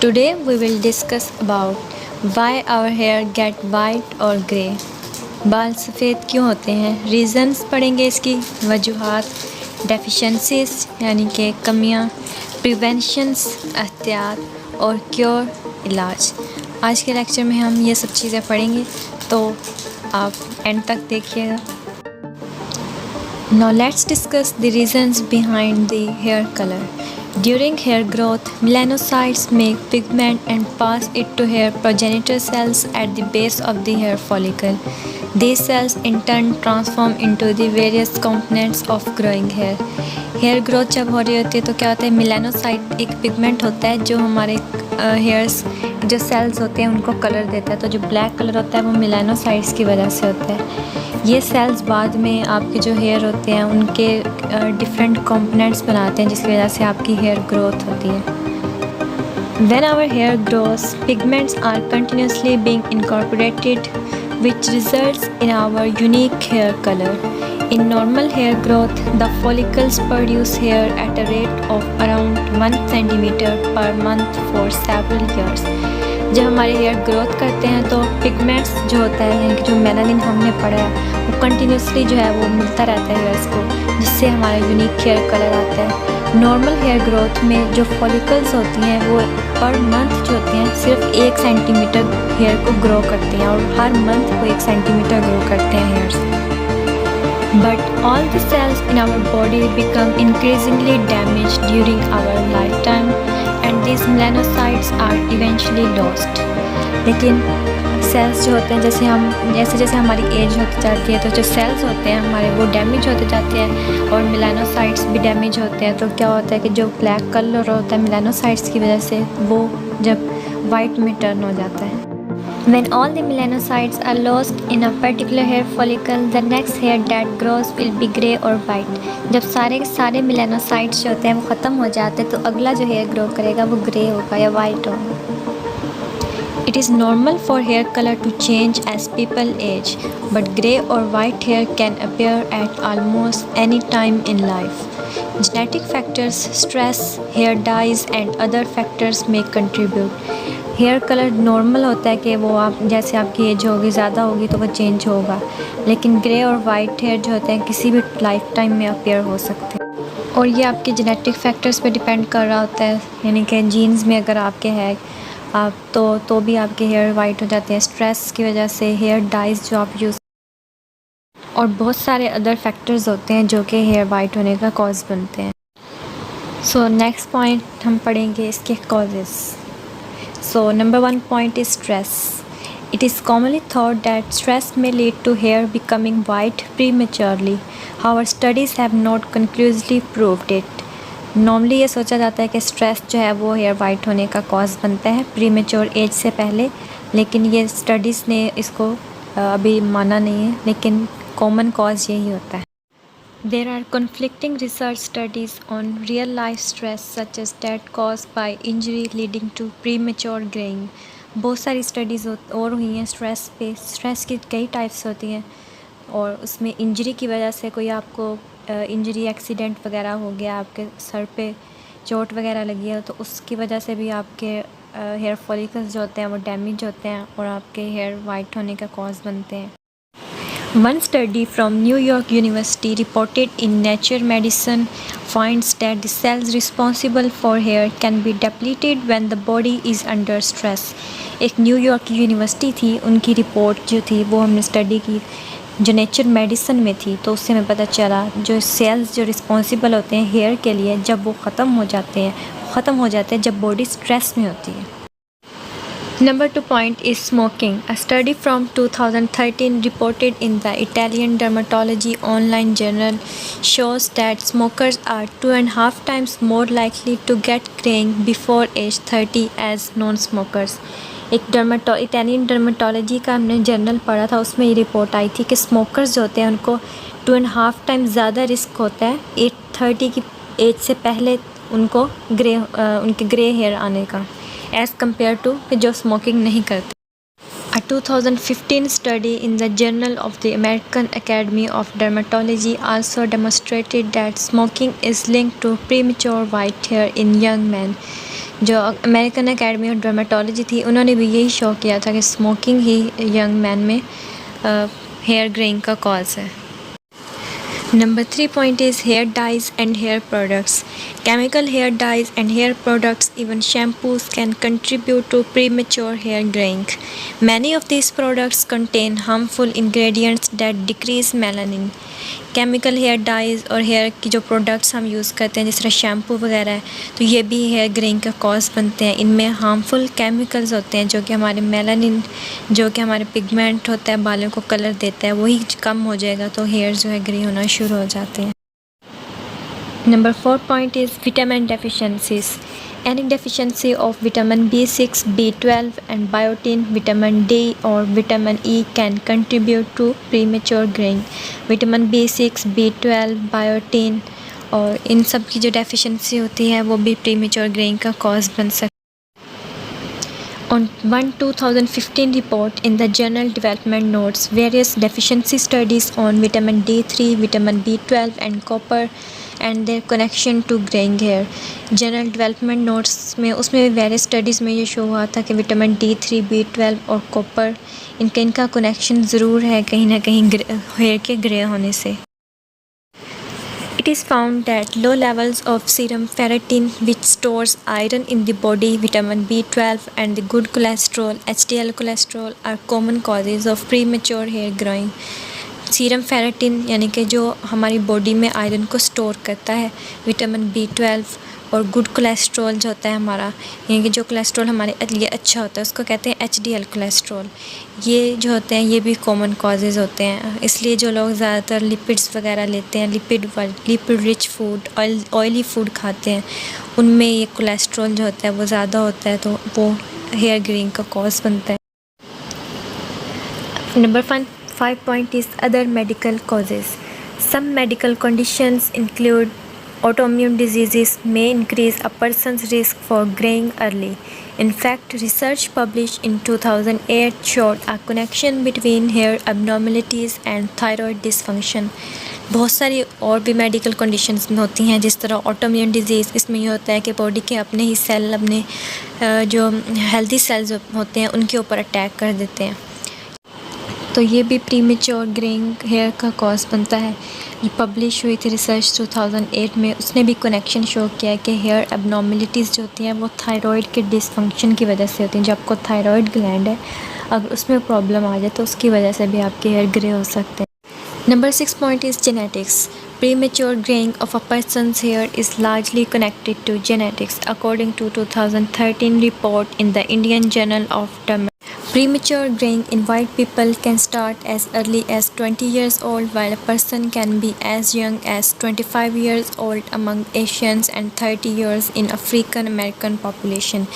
Today we will discuss about why our hair get white or grey. बाल सफ़ेद क्यों होते हैं, रीज़न्स पढ़ेंगे इसकी, वजूहात, डेफिशिएंसीज यानी कि कमियां, प्रिवेंशंस एहतियात और क्योर इलाज। आज के लेक्चर में हम ये सब चीज़ें पढ़ेंगे, तो आप एंड तक देखिएगा। Now let's discuss the reasons behind the hair color. During hair growth, melanocytes make pigment and pass it to hair progenitor cells at the base of the hair follicle. These cells in turn transform into the various components of growing hair. Hair growth जब हो रही होती है तो क्या होता है, melanocyte एक पिगमेंट होता है जो हमारे हेयर्स जो सेल्स होते हैं उनको कलर देता है। तो जो ब्लैक कलर होता है वो मेलानोसाइट्स की वजह से होता है। ये सेल्स बाद में आपके जो हेयर होते हैं उनके डिफरेंट कंपोनेंट्स बनाते हैं, जिसकी वजह से आपकी हेयर ग्रोथ होती है। When our hair grows, pigments are continuously being incorporated, which results in our unique hair color. In normal hair growth, the follicles produce hair at a rate of around 1 centimeter per month for several years. जब हमारे hair growth करते हैं तो pigments जो होता है, यानी कि जो मेलानिन हमने पढ़ा है वो कंटिन्यूसली जो है वो मिलता रहता है हेयर्स को, जिससे हमारा यूनिक हेयर कलर आता है। नॉर्मल हेयर ग्रोथ में जो फॉलिकल्स होती हैं वो पर मंथ जो होती हैं सिर्फ 1 सेंटीमीटर हेयर को ग्रो करती हैं, और हर मंथ वो 1 सेंटीमीटर ग्रो करते हैं hairs. But all the cells in our body become increasingly damaged during our lifetime, and these melanocytes are eventually lost. लेकिन सेल्स जो होते हैं जैसे जैसे हमारी एज होती जाती है तो जो सेल्स होते हैं हमारे वो डैमेज होते जाते हैं और मेलानोसाइट्स भी डैमेज होते हैं। तो क्या होता है कि जो ब्लैक कलर होता है मेलानोसाइट्स की वजह से वो जब वाइट में टर्न हो जाता है। When all the melanocytes are lost in a particular hair follicle, the next hair that grows will be grey or white. जब सारे के सारे melanocytes जो होते हैं वो ख़त्म हो जाते हैं तो अगला जो हेयर ग्रो करेगा वो ग्रे होगा या वाइट होगा। It is normal for hair color to change as people age, but grey or white hair can appear at almost any time in life. Genetic factors, stress, hair dyes and other factors may contribute. Hair colour normal होता है कि वो आप जैसे आपकी as होगी ज़्यादा होगी तो वो चेंज होगा, लेकिन ग्रे और वाइट हेयर जो होते हैं किसी भी लाइफ टाइम में अपीयर हो सकते हैं, और ये आपके जेनेटिक फैक्टर्स पे डिपेंड कर रहा होता है। यानी कि जीन्स में अगर आपके है आप तो भी आपके हेयर वाइट हो जाते हैं, स्ट्रेस की वजह से, हेयर डाइज जो आप यूज़, और बहुत सारे अदर फैक्टर्स होते हैं जो कि हेयर वाइट होने का कॉज बनते हैं। सो नेक्स्ट पॉइंट हम पढ़ेंगे इसके causes. So number 1 point is stress. It is commonly thought that stress may lead to hair becoming white prematurely. However, studies have not conclusively proved it. Normally ये सोचा जाता है कि स्ट्रेस जो है वो हेयर वाइट होने का कॉज बनता है प्रीमेच्योर एज से पहले, लेकिन ये स्टडीज़ ने इसको अभी माना नहीं है, लेकिन कॉमन कॉज यही होता है। There are conflicting research studies on real-life stress such as that caused by injury leading to premature graying. बहुत सारी स्टडीज़ और हुई हैं स्ट्रेस पे। स्ट्रेस की कई टाइप्स होती हैं और उसमें इंजरी की वजह से कोई आपको इंजरी एक्सीडेंट वगैरह हो गया, आपके सर पे चोट वगैरह लगी है तो उसकी वजह से भी आपके हेयर फॉलिकल्स जो होते हैं वो डैमेज होते हैं और आपके हेयर वाइट होने का कॉज बनते हैं। One study from New York University reported in Nature Medicine finds that the cells responsible for hair can be depleted when the body is under stress. एक न्यूयॉर्क की यूनिवर्सिटी थी, उनकी report जो थी वो हमने स्टडी की जो नेचर मेडिसिन में थी, तो उससे हमें पता चला जो सेल्स जो रिस्पॉन्सिबल होते हैं हेयर के लिए जब वो ख़त्म हो जाते हैं जब बॉडी स्ट्रेस में होती है। Number 2 point is smoking. A study from 2013 reported in the Italian Dermatology Online Journal shows that smokers are 2.5 times more likely to get graying before age 30 as non-smokers. एक इटालियन डर्माटोलॉजी का हमने journal पढ़ा था, उसमें ये report आई थी कि smokers जो होते हैं उनको 2.5 टाइम ज़्यादा रिस्क होता है 30 की एज से पहले उनको उनके ग्रे हेयर आने का एज़ कम्पेयर टू कि जो स्मोकिंग नहीं करते। A 2015 study in the Journal of the American Academy of Dermatology also demonstrated that smoking is linked to premature white hair in young men. जो अमेरिकन एकेडमी ऑफ डर्मेटोलॉजी थी, उन्होंने भी यही show किया था कि स्मोकिंग ही यंग मैन में hair greying का कॉज है। Number 3 point is hair dyes and hair products. Chemical hair dyes and hair products, even shampoos, can contribute to premature hair graying. Many of these products contain harmful ingredients that decrease melanin. Chemical hair dyes और hair की जो products हम use करते हैं, जिस तरह shampoo वगैरह है, तो ये भी हेयर ग्रेइंग का कॉज बनते हैं। इनमें हार्मफुल केमिकल्स होते हैं जो कि हमारे मेलानिन, जो कि हमारे पिगमेंट होता है, बालों को कलर देता है, वही कम हो जाएगा तो हेयर जो है ग्रे होना शुरू हो जाते हैं। Number 4 point is vitamin deficiencies. Any deficiency of vitamin B6, B12 and biotin, vitamin D or vitamin E can contribute to premature graying. Vitamin B6, B12, biotin और इन सब की जो डेफिशिएंसी होती है वो भी प्रीमेच्योर ग्रेइंग का कॉज बन सकती है। On 2015 report in the journal Development Notes, various deficiency studies on vitamin D3, vitamin B12 and copper and their connection to graying hair. General development notes में उसमें वेरियस स्टडीज़ में ये show हुआ था कि विटामिन D3, B12 और copper इनका connection ज़रूर है कहीं ना कहीं हेयर के ग्रे होने से। It is found that low levels of serum ferritin, which stores iron in the body, vitamin B12 and the good cholesterol, HDL cholesterol, are common causes of premature hair growing. Serum ferritin यानी कि जो हमारी body में iron को store करता है, vitamin B12 और good cholesterol जो होता है हमारा, यानी कि जो कोलेस्ट्रॉल हमारे लिए अच्छा होता है उसको कहते हैं HDL कोलेस्ट्रॉल। ये जो होते हैं ये भी कॉमन कॉजेज़ होते हैं, इसलिए जो लोग ज़्यादातर लिपिड्स वगैरह लेते हैं, lipid rich food, oily food खाते हैं, उनमें ये कोलेस्ट्रॉल जो होता है वो ज़्यादा होता है, तो वो हेयर ग्रेइंग का कॉज बनता है। Number 5 point is other medical causes. Some medical conditions include autoimmune diseases may increase a person's risk for graying early. In fact, research published in 2008 showed a connection between hair abnormalities and thyroid dysfunction. बहुत सारी और भी medical conditions होती हैं, जिस तरह autoimmune disease, इसमें ये होता है कि बॉडी के अपने ही सेल अपने जो हेल्दी सेल्स होते हैं उनके ऊपर अटैक कर देते हैं, तो ये भी प्रीमेच्योर ग्रेइंग हेयर का कॉज बनता है। ये पब्लिश हुई थी रिसर्च 2008 में, उसने भी कनेक्शन शो किया कि हेयर एबनॉर्मलिटीज़ जो होती हैं वो थायराइड के डिसफंक्शन की वजह से होती हैं। जब आपको थायराइड ग्लैंड है, अगर उसमें प्रॉब्लम आ जाए तो उसकी वजह से भी आपके हेयर ग्रे हो सकते हैं। Number 6 point is genetics. Premature graying of a person's hair is largely connected to genetics, according to 2013 report in the Indian Journal of Dermatology. Premature graying in white people can start as early as 20 years old, while a person can be as young as 25 years old among Asians and 30 years in African American population.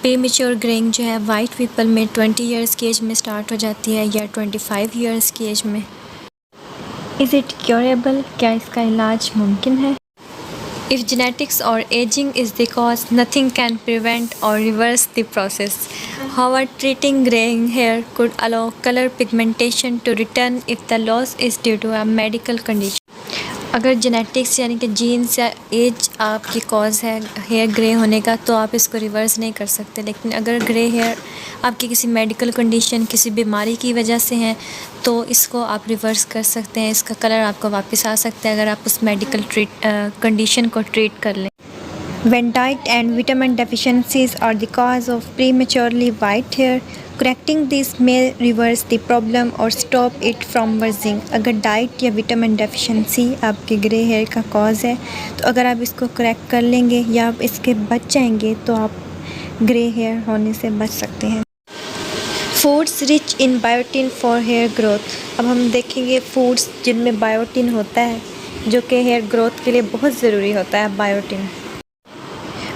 Premature graying जो है white people में 20 years की as में start हो जाती है या 25 years की एज में। Is it curable? क्या इसका इलाज मुमकिन है? If genetics or aging is the cause, nothing can prevent or reverse the process. However, treating graying hair could allow color pigmentation to return if the loss is due to a medical condition. अगर genetics यानी कि jeans या as आपकी cause है hair grey होने का, तो आप इसको रिवर्स नहीं कर सकते। लेकिन अगर ग्रे हेयर आपकी किसी मेडिकल कंडीशन, किसी बीमारी की वजह से हैं, तो इसको आप रिवर्स कर सकते हैं, इसका कलर आपको वापस आ सकता है अगर आप उस मेडिकल कंडीशन को ट्रीट कर लें। When diet and vitamin deficiencies are the cause of prematurely white hair, correcting these may reverse the problem or stop it from worsening. अगर डाइट या विटामिन डेफिशिएंसी आपके ग्रे हेयर का cause है, तो अगर आप इसको करेक्ट कर लेंगे या आप इसके बच जाएंगे तो आप ग्रे हेयर होने से बच सकते हैं। Foods rich in biotin for hair growth. अब हम देखेंगे फूड्स जिनमें बायोटिन होता है, जो कि हेयर ग्रोथ के लिए बहुत ज़रूरी होता है। Biotin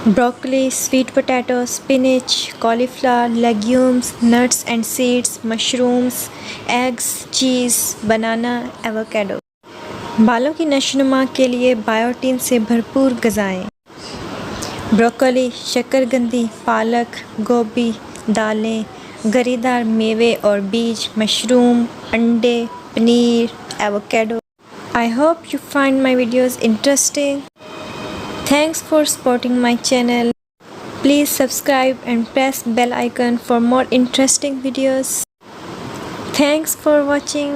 broccoli, sweet potato, spinach, cauliflower, legumes, nuts and seeds, mushrooms, eggs, cheese, banana, avocado. बालों की नशोनुमा के लिए बायोटिन से भरपूर ग़िज़ाएँ। ब्रोकली, शक्करकंदी, पालक, गोभी, दालें, गरीदार मेवे और बीज, मशरूम, अंडे, paneer, avocado. I hope you find my videos interesting. Thanks for supporting my channel. Please subscribe and press bell icon for more interesting videos. Thanks for watching.